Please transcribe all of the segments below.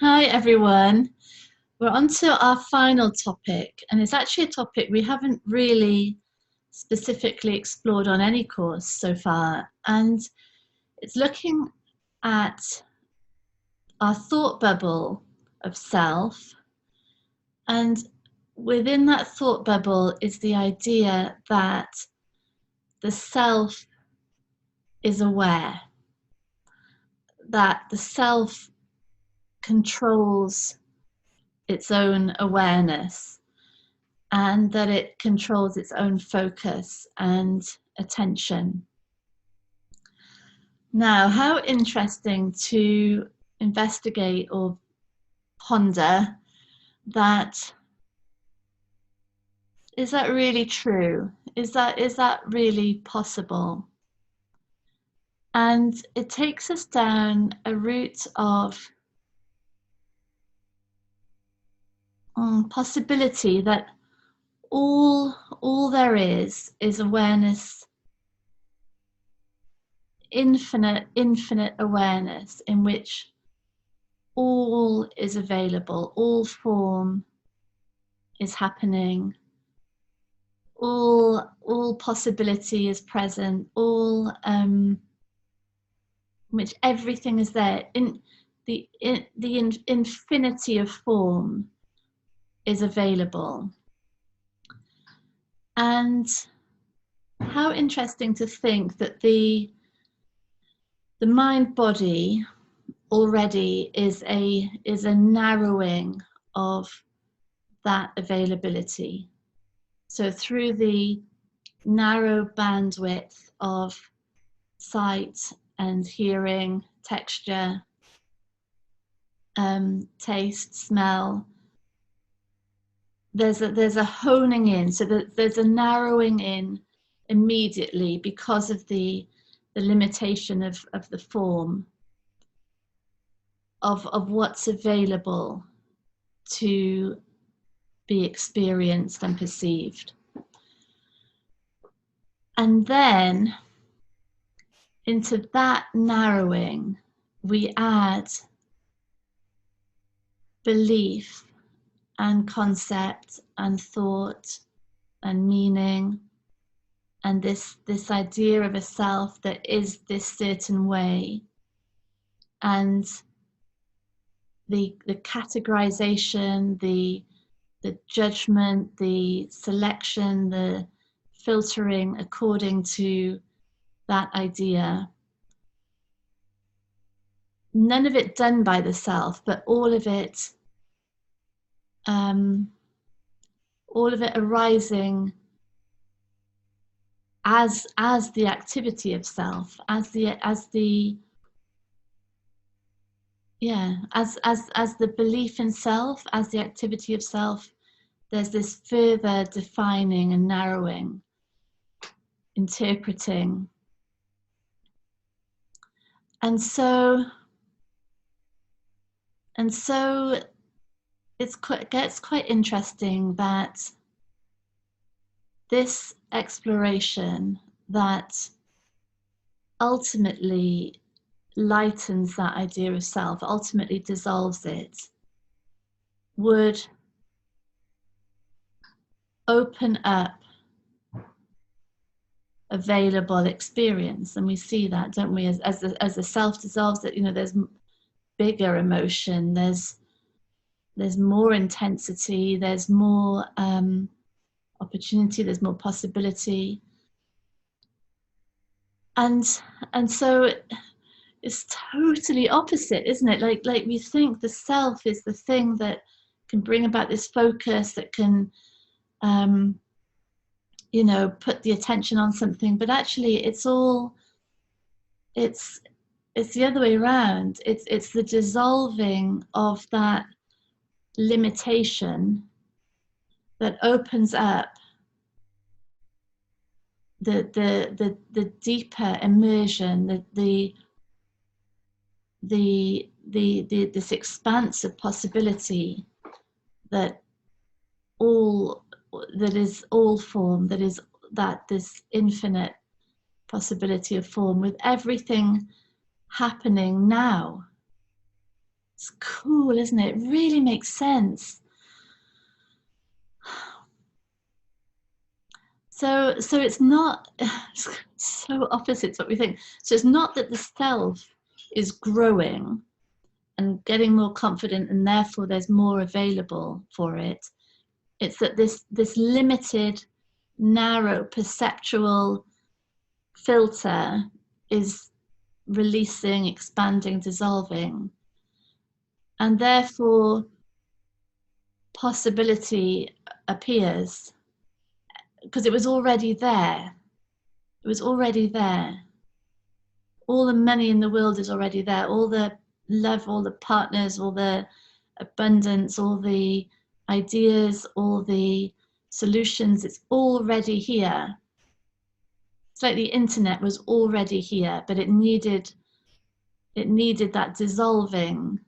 Hi everyone. We're on to our final topic, and it's actually a topic we haven't really specifically explored on any course so far. And it's looking at our thought bubble of self. And within that thought bubble is the idea that the self is aware, that the self controls its own awareness, and that it controls its own focus and attention. Now, how interesting to investigate or ponder that. Is that really true? Is that really possible? And it takes us down a route of possibility that all there is awareness, infinite awareness in which all is available, all form is happening, all possibility is present, all which everything is there. The infinity of form is available. And how interesting to think that the mind body already is a narrowing of that availability. So through the narrow bandwidth of sight and hearing, texture, taste, smell, there's a honing in, so that there's a narrowing in immediately because of the limitation of the form of what's available to be experienced and perceived. And then into that narrowing, we add belief and concept and thought and meaning, and this idea of a self that is this certain way, and the categorization, the judgment, the selection, the filtering according to that idea. None of it done by the self, but all of it arising as the activity of self, as the belief in self, as the activity of self. There's this further defining and narrowing, interpreting. And so it gets quite interesting that this exploration that ultimately lightens that idea of self, ultimately dissolves it, would open up available experience. And we see that, don't we, as the self dissolves, that there's bigger emotion, there's more intensity, there's more opportunity, there's more possibility, and so it's totally opposite, isn't it? Like we think the self is the thing that can bring about this focus, that can put the attention on something, but actually it's the other way around. It's the dissolving of that limitation that opens up the deeper immersion, this expanse of possibility that is all form, that is this infinite possibility of form, with everything happening now. It's cool, isn't it? It really makes sense. So it's not so opposite to what we think. So it's not that the self is growing and getting more confident, and therefore there's more available for it. It's that this limited, narrow perceptual filter is releasing, expanding, dissolving, and therefore possibility appears because it was already there. It was already there. All the money in the world is already there. All the love, all the partners, all the abundance, all the ideas, all the solutions, it's already here. It's like the internet was already here, but it needed that dissolving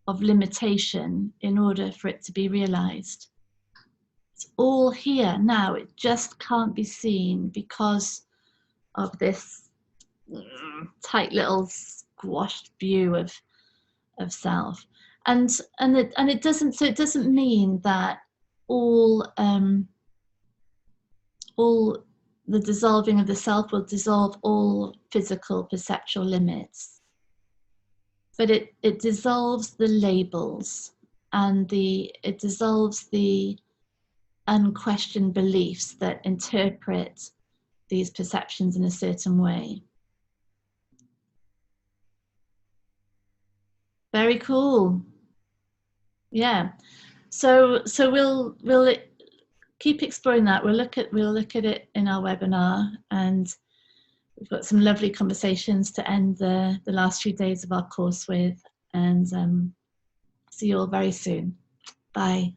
of limitation in order for it to be realized. It's all here now. It just can't be seen because of this tight little squashed view of self. And it doesn't, so it doesn't mean that all the dissolving of the self will dissolve all physical perceptual limits, but it dissolves the labels, and it dissolves the unquestioned beliefs that interpret these perceptions in a certain way. Very cool. Yeah. So we'll keep exploring that. We'll look at it in our webinar, and we've got some lovely conversations to end the last few days of our course with, and see you all very soon. Bye.